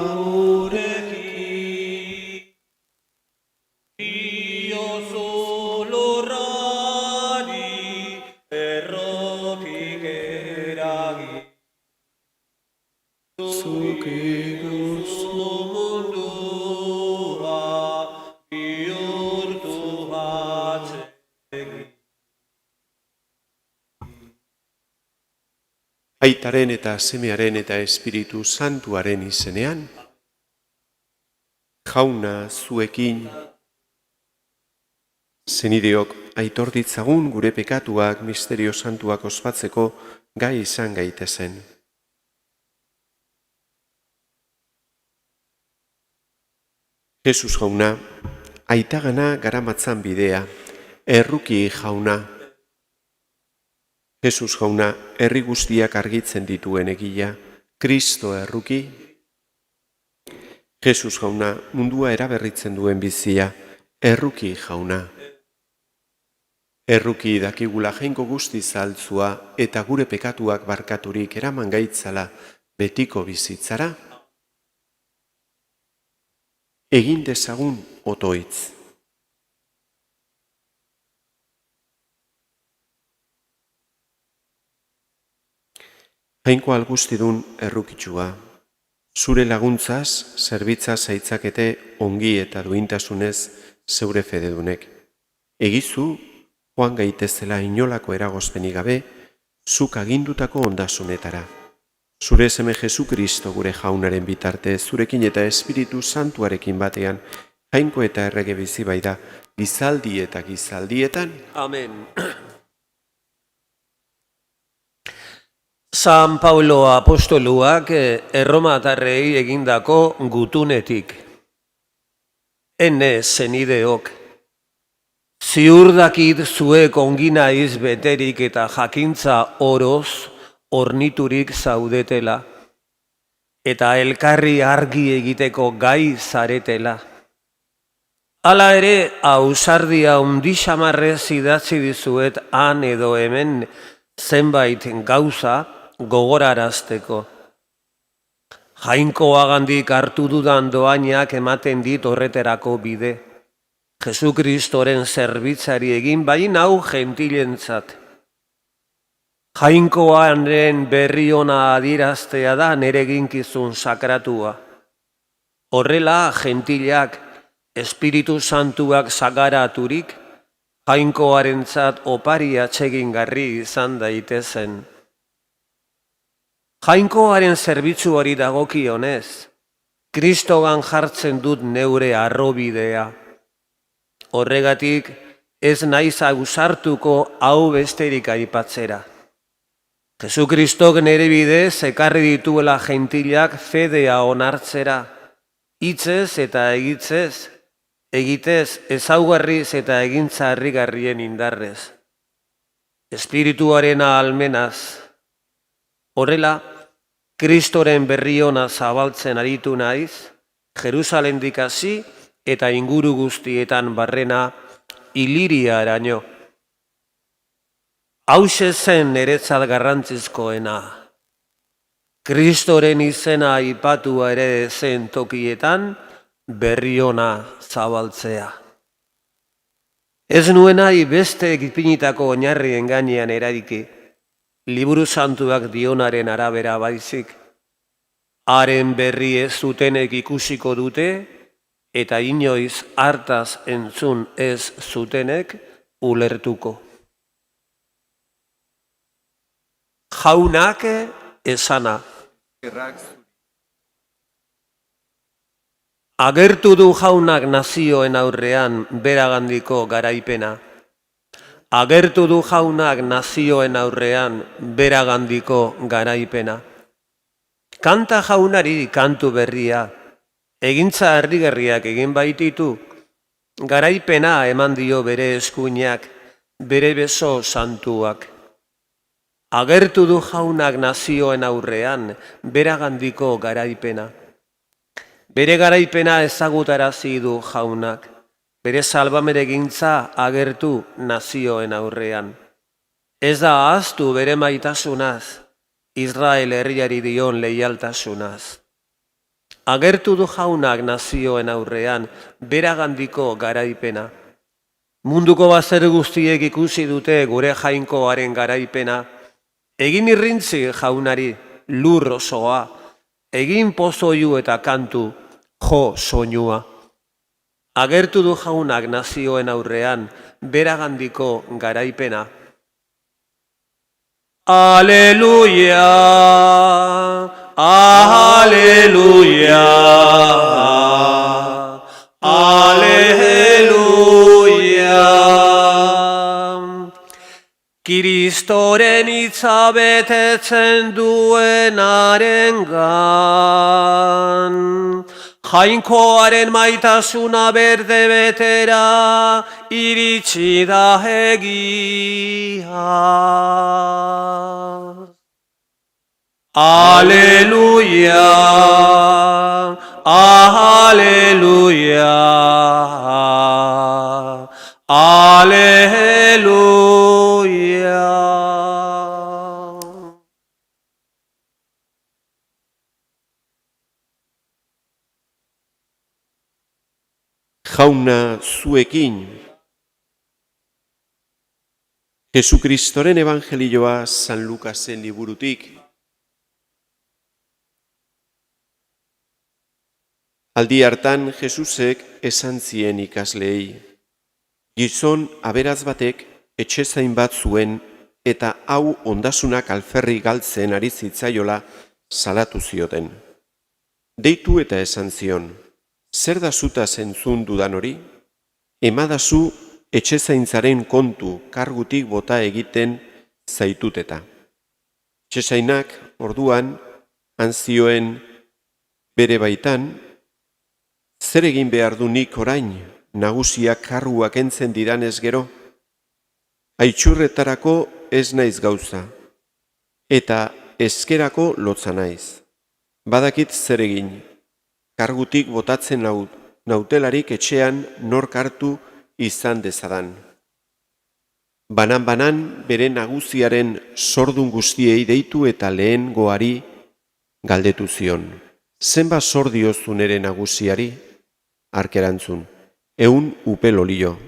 gurekin. Diozu lurrari errotik eragin. Zuk iguzu mundua bihurtu batzegin. Aitaren eta Semearen eta Espiritu Santuaren izenean, Jauna zuekin, zenideok aitor ditzagun gure pekatuak misterio santuak ospatzeko gai izan gaitezen. Jesus jauna, aitagana garamatzan bidea, erruki jauna. Jesus jauna, herri guztiak argitzen dituen egia, Kristo erruki. Jesus jauna, mundua eraberritzen duen bizia, erruki jauna. Erruki dakigula jainko guzti zaltzua eta gure pekatuak barkaturik eraman gaitzala betiko bizitzara. Egin dezagun otoitz. Jainko algustidun errukitsua, zure laguntzaz, zerbitza zaitzakete ongi eta duintasunez zeure fededunek. Egizu, joan gaitezela inolako eragozpenik gabe, zuk agindutako ondasunetara. Zure seme Jesu Kristo gure jaunaren bitarte, zurekin eta Espiritu Santuarekin batean, jainko eta errege bizi baita, gizaldi eta gizaldietan. Amen. San Paulo apostoluak erromatarrei egindako gutunetik. Ene zenideok, ziur dakit zuek ongi naiz beterik eta jakintza oroz orniturik zaudetela, eta elkarri argi egiteko gai zaretela. Hala ere, ausardia undi xamarrez idatzi dizuet han edo hemen zenbait gauza gogorarazteko. Jainkoagandik hartu dudan doainak ematen dit horreterako bide. Jesukristoren zerbitzari egin bain hau gentilentzat. Jainkoaren berri ona adieraztea da nere eginkizun sakratua. Horrela gentilak Espiritu Santuak sagaraturik, jainkoarentzat opari atsegingarri izan daitezen. Jainkoaren zerbitzuari dagokionez, Kristogan jartzen dut neure arrobidea. Horregatik ez naiz ausartuko hau besterik aipatzera. Jesukristok nere bidez ekarri dituela gentilak fedea onartzera, hitzez eta egitez ezaugarriz eta egintza harrigarrien indarrez. Espirituaren ahalmenaz. Horrela, Kristoren berri ona zabaltzen aritu naiz, Jerusalendik hasi eta inguru guztietan barrena Iliriaraino. Hauxe zen niretzat garrantzizkoena. Kristoren izena aipatua ere zen tokietan berri ona zabaltzea. Ez nuen nahi beste ipinitako oinarrien gainean erariki, Liburu Santuak dionaren arabera baizik. Haren berri ez zutenek ikusiko dute, eta inoiz hartaz entzun ez zutenek ulertuko. Jaunak esana. Agertu du jaunak nazioen aurrean beragandiko garaipena. Agertu du jaunak nazioen aurrean beragandiko garaipena. Kanta jaunari kantu berria, egintza harrigarriak egin baititu, garaipena eman dio bere eskuinak, bere beso santuak. Agertu du jaunak nazioen aurrean beragandiko garaipena. Bere garaipena ezagutarazi du jaunak, bere salbameregintza agertu nazioen aurrean. Ez da ahaztu bere maitasunaz, Israel herriari dion leialtasunaz. Agertu du jaunak nazioen aurrean, beragandiko garaipena. Munduko bazer guztiek ikusi dute gure jainkoaren garaipena. Egin irrintzi jaunari, lur osoa, egin pozoiu eta kantu, jo soinua. Agertu du jaunak nazioen aurrean, beragandiko garaipena. Aleluia, aleluia, aleluia. Kristoren hitza betetzen duenarengan, jainkoaren maitasuna berde betera iritsi da egia. Aleluia, aleluia, aleluia. Jauna zuekin. Jesukristoren evangelioa San Lukasen liburutik. Aldi hartan Jesusek esan zien ikasleei, gizon aberaz batek etxezain bat zuen eta hau ondasunak alferri galtzen ari zitzaiola salatu zioten. Deitu eta esan zion, zer da zutaz entzun dudan hori? Emadazu etxezaintzaren kontu kargutik bota egiten zaituteta. Etxezainak orduan anzioen bere baitan, zer egin behar du nik orain, nagusiak karguak entzen didanez gero? Aitzurretarako ez naiz gauza, eta ezkerako lotza naiz. Badakit zer egin, kargutik botatzen nautelarik etxean nork hartu izan dezadan. Banan-banan bere nagusiaren sordun guztiei deitu eta lehen goari galdetu zion. Zenba zor diozu nere nagusiari? Arkerantzun, 100 upel olio,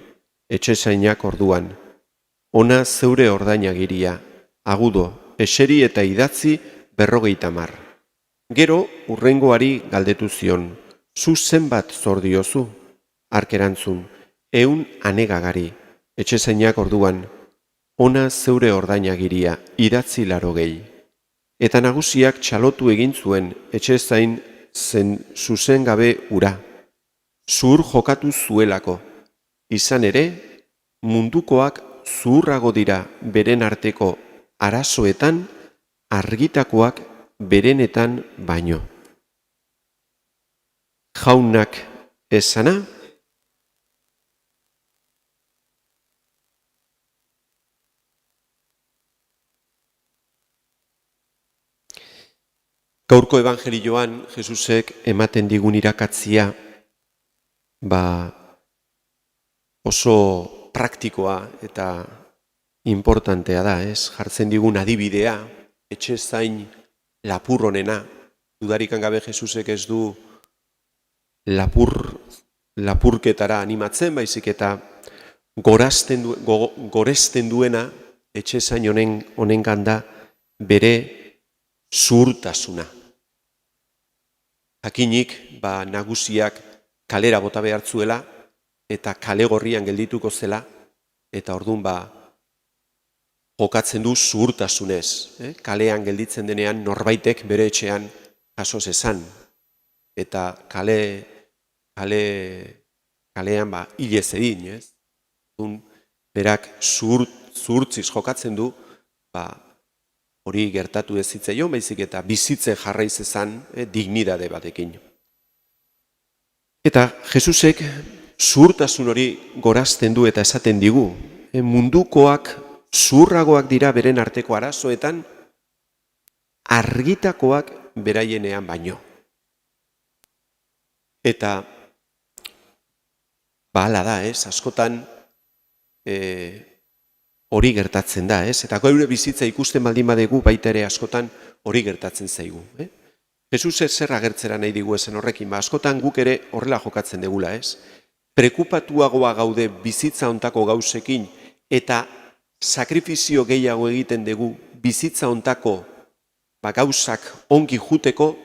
etxezainak orduan. Ona zeure ordainagiria, agudo, eseri eta idatzi 50. Gero hurrengoari galdetu zion, zu zenbat zor diozu? Arkerantzun, 100 anegagari, etxezainak orduan. Ona zeure ordainagiria, idatzi 80. Eta nagusiak txalotu egin zuen etxezain zen zuzen gabe ura. Zuhur jokatu zuelako. Izan ere, mundukoak zuhurrago dira beren arteko arazoetan, argitakoak berenetan baino. Jaunak esana, gaurko evangelioan Jesusek ematen digun irakatzia oso praktikoa eta importantea da, ez? Jartzen digun adibidea, etxezain lapur honena. Dudarikan gabe Jesusek ez du lapurketara animatzen, baizik eta goresten duena etxezain honengan da bere zuhurtasuna. Jakinik, nagusiak kalera bota behar zuela, eta kale gorrian geldituko zela, eta orduan jokatzen du zuhurtasunez. Kalean gelditzen denean norbaitek bere etxean jaso zezan. Eta kalean hilez egin. Berak zuhurtziz jokatzen du, hori gertatu ez zitzaion, baizik eta bizitzen jarraiz ezan dignidade batekin. Eta Jesusek zuhurtasun hori gorazten du eta esaten digu. Mundukoak zuhurragoak dira beren arteko arazoetan, argitakoak beraienean baino. Eta hala da, askotan hori gertatzen da, eta gaur bizitza ikusten baldin badegu baita ere askotan hori gertatzen zaigu. Jesus zer agertzera nahi digu esan horrekin, askotan guk ere horrela jokatzen degula, ez? Prekupatuagoa gaude bizitza hontako gauzekin eta sakrifizio gehiago egiten dugu bizitza hontako gauzak ongi juteko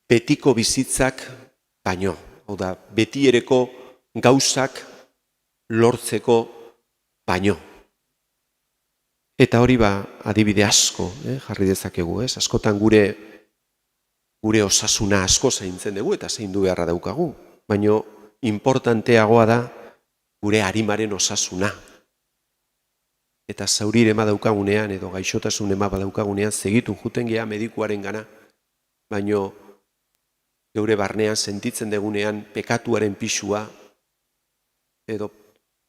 betiko bizitzak baino. Hau da, betiereko gauzak lortzeko baino. Eta hori adibide asko jarri dezakegu, ez? Askotan gure osasuna asko zaintzen dugu eta zaindu beharra daukagu. Baina importanteagoa da gure arimaren osasuna. Eta zaurire ema daukagunean edo gaixotasun ema badaukagunean segitu juten gea medikuaren gana. Baina geure barnean sentitzen degunean pekatuaren pisua edo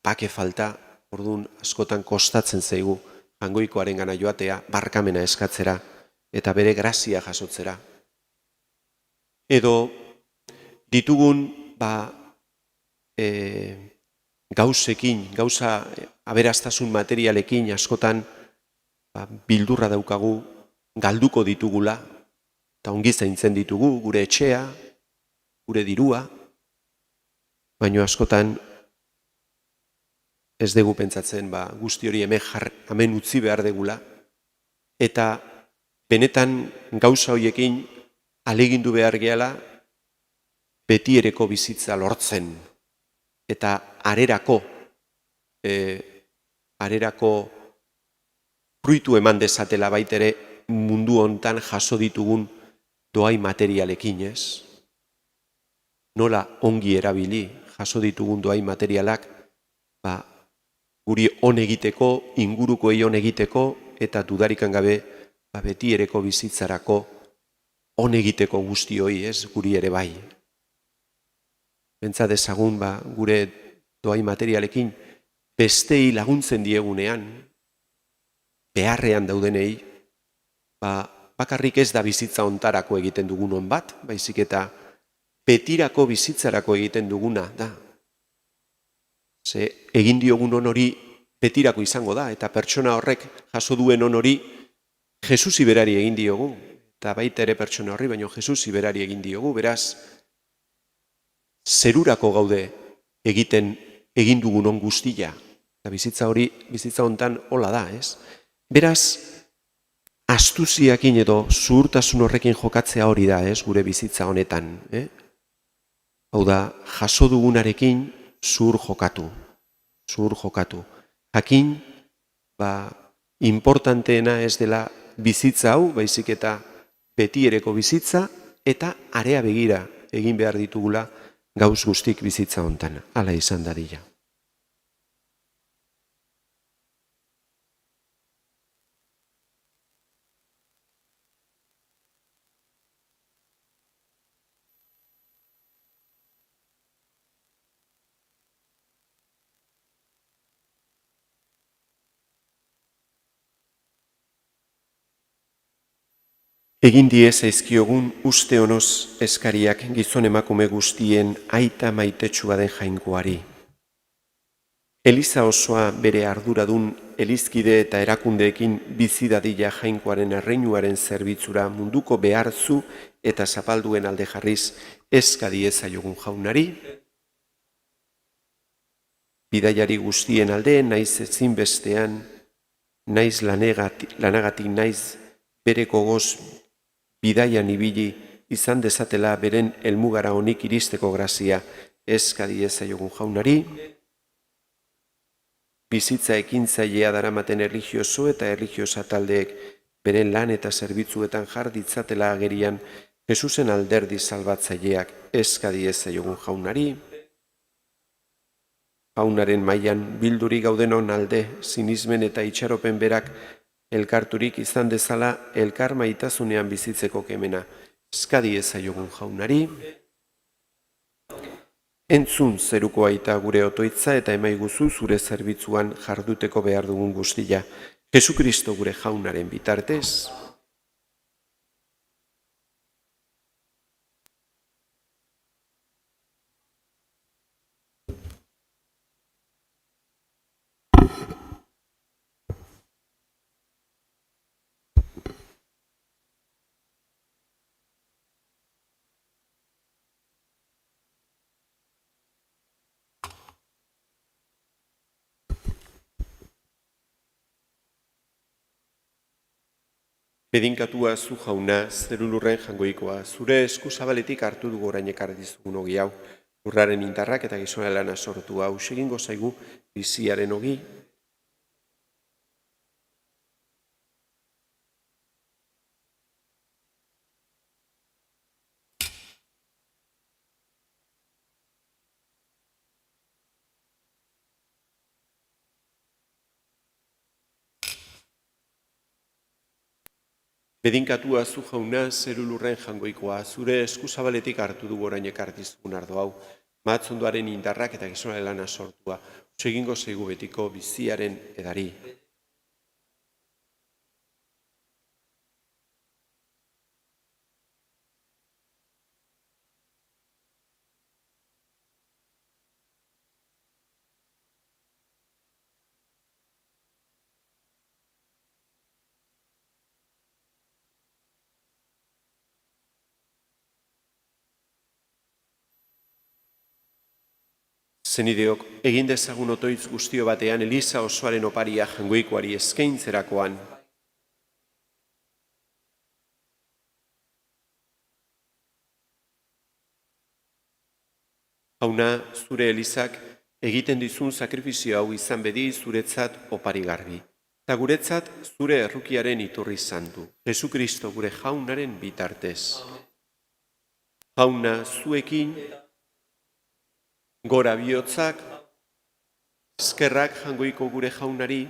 pake falta, orduan askotan kostatzen zaigu jangoikoaren gana joatea, barkamena eskatzera eta bere grazia jasotzera. Edo ditugun gauzekin, gauza aberastasun materialekin askotan bildurra daukagu, galduko ditugula, eta ongi zaintzen ditugu, gure etxea, gure dirua, baina askotan ez dugu pentsatzen guzti hori hemen utzi behar degula, eta benetan gauza horiekin alegindu behar gehala betiereko bizitza lortzen, eta arerako fruitu eman dezatela baitere mundu hontan jaso ditugun doai materialekin, ez? Nola ongi erabili jaso ditugun doai materialak guri on egiteko, ingurukoei on egiteko, eta dudarikan gabe betiereko bizitzarako on egiteko guzti hori, ez? Guri ere bai. Pentsa dezagun gure doai materialekin bestei laguntzen diegunean, beharrean daudenei, bakarrik ez da bizitza ontarako egiten dugun on bat, baizik eta betirako bizitzarako egiten duguna da. Ze egin diogun on hori betirako izango da, eta pertsona horrek jaso duen on hori Jesusi berari egin diogu, eta baita ere pertsona horri, baina Jesusi berari egin diogu, beraz, zerurako gaude egin dugun on guztia, eta bizitza hori, bizitza hontan hola da, ez? Beraz, astuziakin edo zuhurtasun horrekin jokatzea hori da, ez, gure bizitza honetan. Hau da, jaso dugunarekin zuhur jokatu. Jakin, importanteena ez dela bizitza hau, baizik eta betiereko bizitza, eta area begira egin behar ditugula gauz guztik bizitza hontan. Hala izan dadila. Egin die zaizkiogun uste honoz eskariak gizon emakume guztien aita maitetxua den jainkoari. Eliza osoa bere arduradun elizkide eta erakundeekin bizi dadila jainkoaren erreinuaren zerbitzura munduko behartzu eta zapalduen alde jarriz eskadi ezaiogun jaunari. Bidaiari guztien alde naiz ezinbestean, naiz lanagatik naiz bere gogoz bidaian ibili izan dezatela beren helmugara honik iristeko grazia eskadi ezaiogun jaunari. Bizitza ekintzailea daramaten erlijioso eta erlijiosa taldeek beren lan eta zerbitzuetan jar ditzatela agerian Jesusen alderdi salbatzaileak eskadi ezaiogun jaunari. Jaunaren mailan bilduri gaudenon alde sinismen eta itxaropen berak elkarturik izan dezala elkar maitasunean bizitzeko kemena eskadi ezaiogun jaunari. Entzun zeruko aita gure otoitza eta emaiguzu zure zerbitzuan jarduteko behar dugun guztia. Jesukristo gure jaunaren bitartez. Bedinkatua zu jauna, zerulurren jangoikoa, zure eskuzabaletik hartu dugu orain ekarri dizugun ogi hau, lurraren indarrak eta gizona lana sortu hau, egingo zaigu biziaren ogi. Bedinkatua zu jauna, zerulurren jangoikoa, zure eskuzabaletik hartu dugu orain ekarri dizugun ardo hau, mahatzondoaren indarrak eta gizona lana sortua, egingo zaigu betiko biziaren edari. Zenideok, egin dezagun otoitz guztio batean Eliza osoaren oparia jangoikoari eskaintzerakoan. Jauna, zure Elizak egiten dizun sakrifizio hau izan bedi zuretzat opari garbi. Eta guretzat zure errukiaren iturri santu, Jesukristo gure jaunaren bitartez. Jauna, zuekin gora bihotzak, eskerrak jangoiko gure jaunari,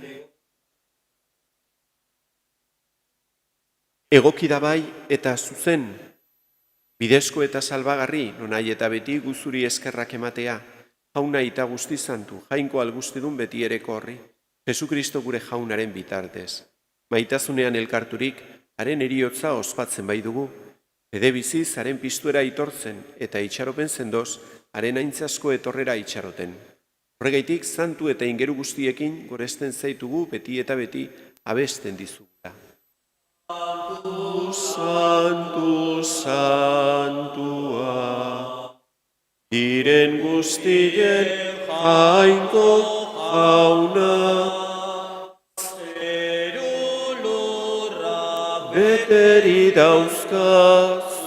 egoki da bai eta zuzen, bidezko eta salbagarri, nonai eta beti guzuri eskerrak ematea, jauna eta guzti zantu, jainko algustidun beti ereko horri, Jesukristo gure jaunaren bitartez. Maitasunean elkarturik, haren eriotza ospatzen bai dugu, edebiziz haren pistuera itortzen eta itxaropen sendoz, haren aintzasko etorrera itxaroten. Horregaitik, zantu eta ingeru guztiekin goresten zaitugu beti eta beti abesten dizugula. Santu, santu, santua, diren guztien jainko jauna, zerulurra beteri dauzka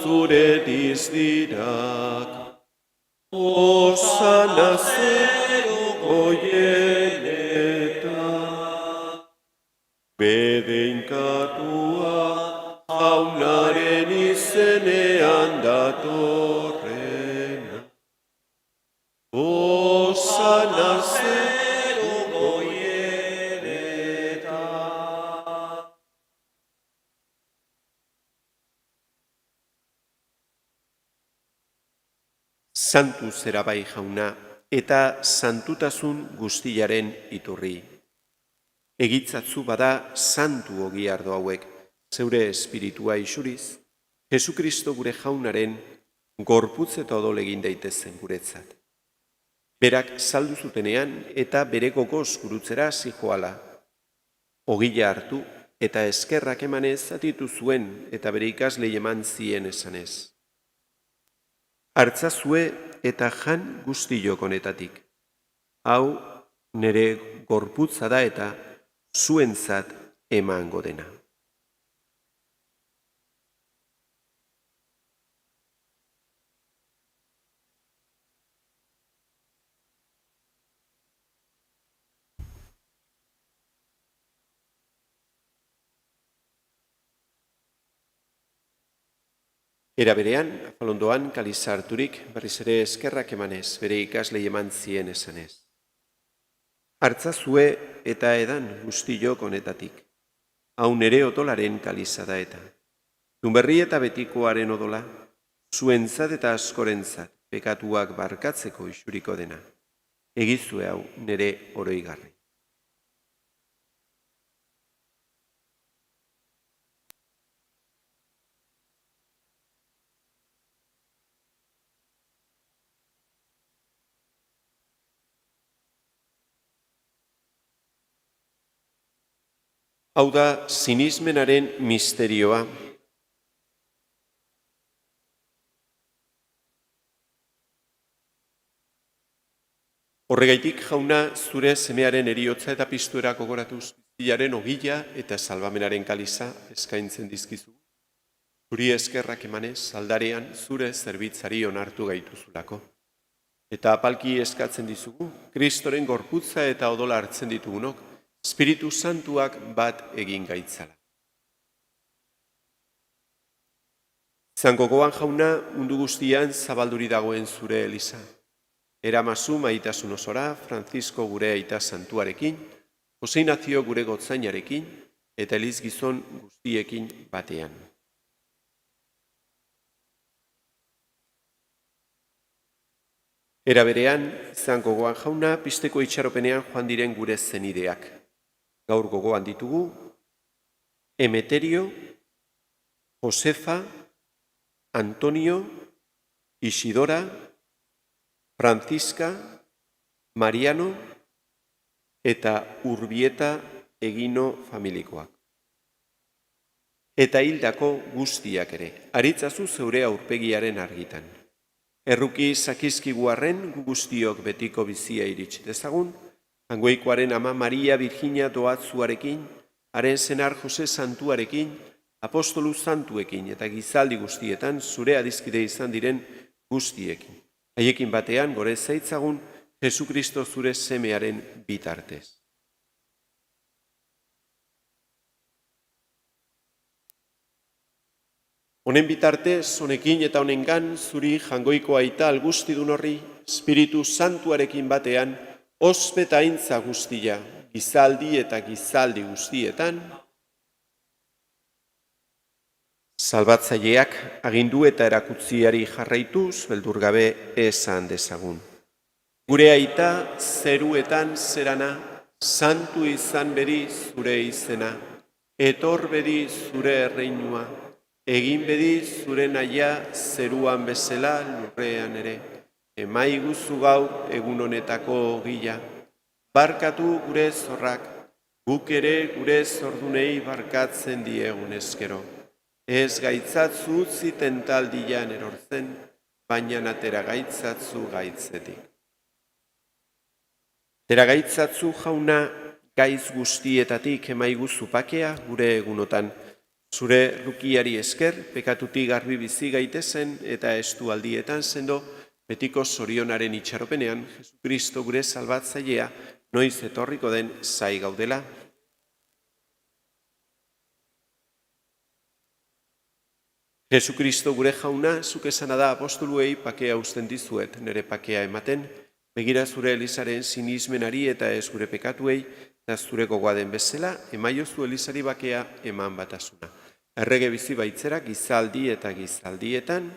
zure dizdirak. Osana zeru goienetan, bedeinkatua jaunaren izenean datorrena. Osana zeru goienetan. Santu zera bai jauna, eta santutasun guztiaren iturri. Egitzatzu bada santu ogi ardo hauek, zeure espiritua isuriz, Jesukristo gure jaunaren gorputz eta odol egin daitezen guretzat. Berak saldu zutenean eta bere gogoz gurutzera zijoala. Ogila hartu eta eskerrak emanez atitu zuen eta bere ikaslei eman zien esanez. Hartzazue eta jan guztiok honetatik. Hau nire gorputza da eta zuentzat emango dena. Era berean, afalondoan kaliza harturik, berriz ere eskerrak emanez, bere ikaslei eman zien esanez. Hartzazue eta edan guztiok honetatik. Hau nere odolaren kaliza da eta. Dunberri eta betikoaren odola, zuentzat eta askorentzat, pekatuak barkatzeko isuriko dena. Egizue hau nere oroigarri. Hau da sinismenaren misterioa. Horregaitik jauna zure semearen eriotza eta pistuera gogoratuz justiziaren ogila eta salbamenaren kaliza eskaintzen dizkizu. Zuri eskerrak emanez, aldarean zure zerbitzari onartu gaituzulako. Eta apalki eskatzen dizugu, Kristoren gorputza eta odola hartzen ditugunok, Espiritu Santuak bat egin gaitzala. Izan gogoan jauna, mundu guztian zabalduri dagoen zure Eliza. Eramazu maitasun osora, Francisco gure aita santuarekin, Jose Ignacio gure gotzainarekin, eta Eliz gizon guztiekin batean. Era berean, izan gogoan jauna, pizteko itxaropenean joan diren gure zenideak. Gaur gogoan ditugu, Emeterio, Josefa, Antonio, Isidora, Francisca, Mariano eta Urbieta Egino familikoak. Eta hildako guztiak ere, aritzazu zeure aurpegiaren argitan. Erruki sakizkiguarren guztiok betiko bizia iritsi dezagun, Angoikoaren ama Maria Virginia Doatzuarekin, haren senar Jose Santuarekin, apostolu santuekin eta gizaldi guztietan zure adizkide izan diren guztiekin. Haiekin batean gore zaitzagun Jesukristo zure semearen bitartez. Honen bitartez, honekin eta honengan zuri jangoiko aita algustidun horri, Espiritu Santuarekin batean, ospe eta aintza guztia, gizaldi eta gizaldi guztietan, salbatzaileak agindu eta erakutziari jarraituz, beldur gabe esan dezagun. Gure aita zeruetan zerana, santu izan bedi zure izena, etor bedi zure erreinua, egin bedi zure naia zeruan bezala lurrean ere. Emaiguzu gaur egun honetako ogila, barkatu gure zorrak, guk ere gure zordunei barkatzen diegun eskero. Ez gaitzatzu utzi tentaldian erortzen, baina atera gaitzatzu gaitzetik. Atera gaitzatzu jauna gaiz guztietatik emaiguzu pakea gure egunotan. Zure rukiari esker, pekatutik garbi bizi gaitezen eta estu aldietan sendo, betiko zorionaren itxaropenean, Jesukristo gure salbatzailea, noiz etorriko den zai gaudela. Jesukristo gure jauna, zuk esana da apostoluei pakea uzten dizuet, nire pakea ematen, begira zure Elizaren sinismenari eta ez gure pekatuei, eta zure gogoa den bezala, emaiozu Elizari bakea eman batasuna. Errege bizi baitzera gizaldi eta gizaldietan,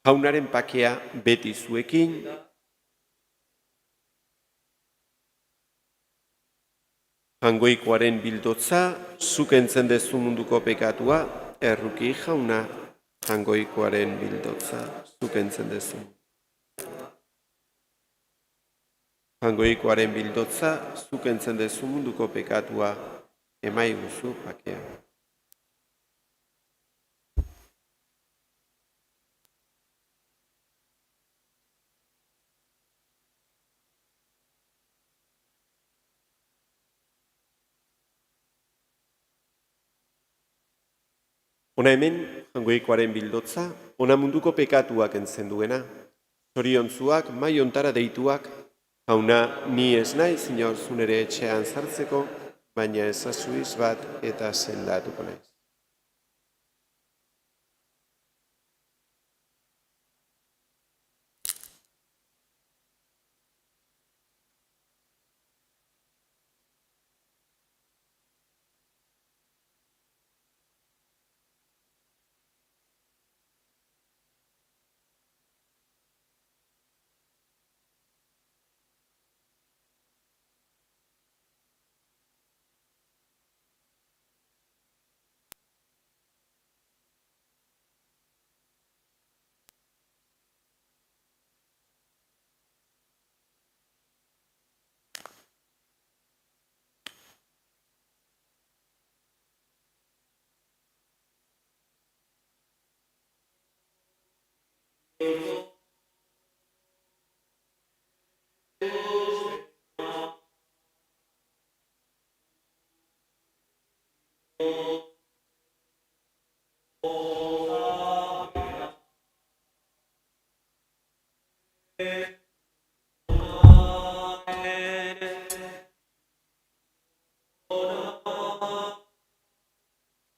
jaunaren pakea beti zuekin, jangoikoaren bildotza, zuk entzen dezu munduko pekatua, erruki jauna, jangoikoaren bildotza, zuk entzen dezu. Jangoikoaren bildotza, zuk entzen dezu munduko pekatua, emaiguzu pakea. Ona hemen, jangoikoaren bildotza, ona munduko pekatuak entzen duena, zoriontzuak, mai ontara deituak, jauna ni ez naiz inor zunere etxean sartzeko, baina ezazuiz bat eta sendatuko naiz.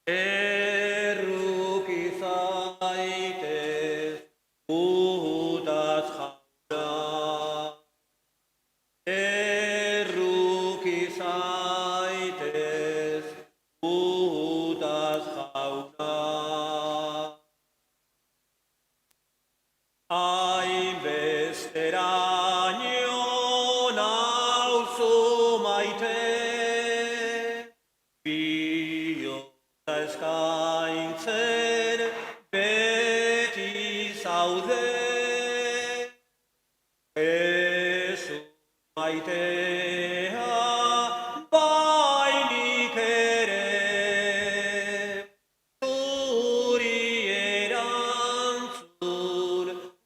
Erruki zaitez, Judas jauna. Erruki zaitez, Judas jauna. Hainbesteraino nauzu maite, bihotza eskaintzen beti zaude. Jesus maitea bainik ere, zuri erantzun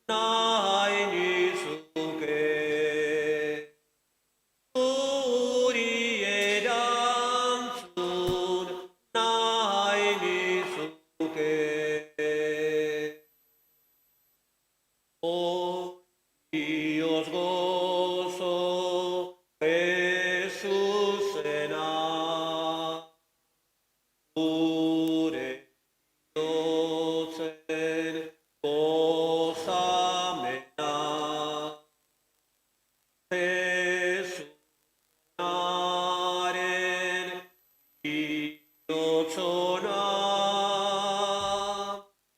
nahi nizuke. Zuri erantzun nahi nizuke. Oh, Dios gozo, Jesusena, gure bihotzen gozamena. Jesunaren bihotzona,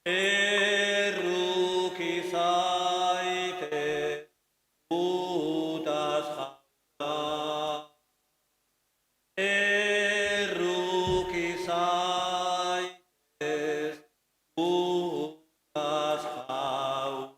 erruki zaite, Judas jauna. Erruki zaitez, Judas jauna.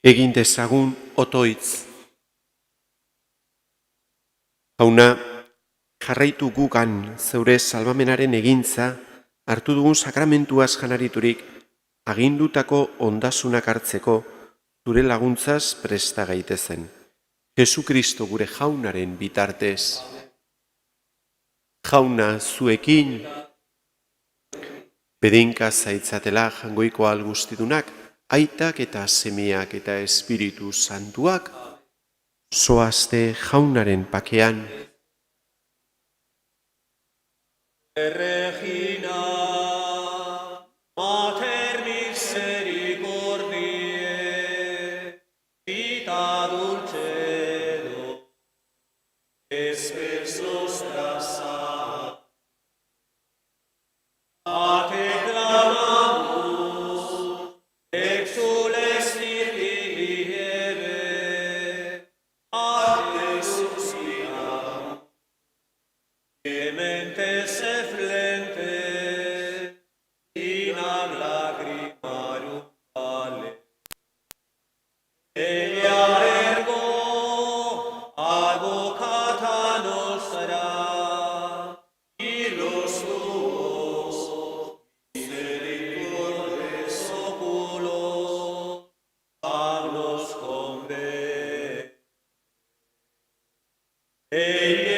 Egin dezagun otoitz. Jauna, jarraitu gugan zeure salbamenaren egintza, hartu dugun sakramentuaz janariturik, agindutako ondasunak hartzeko, zure laguntzaz presta gaitezen. Jesukristo gure jaunaren bitartez. Jauna zuekin, bedinka zaitzatela jangoiko algustidunak, aitak eta semeak eta espiritu santuak, zoazte jaunaren pakean. Regina, Mater misericordiae, vita dulcedo, espes nostra salus. A te clamamus, exules liebe, a te suspiramus, gementes efflentes, in ab lacrimarum vale. Ella ergo advocata nostra, illos tuos misericordes oculos, agnos conve. Ella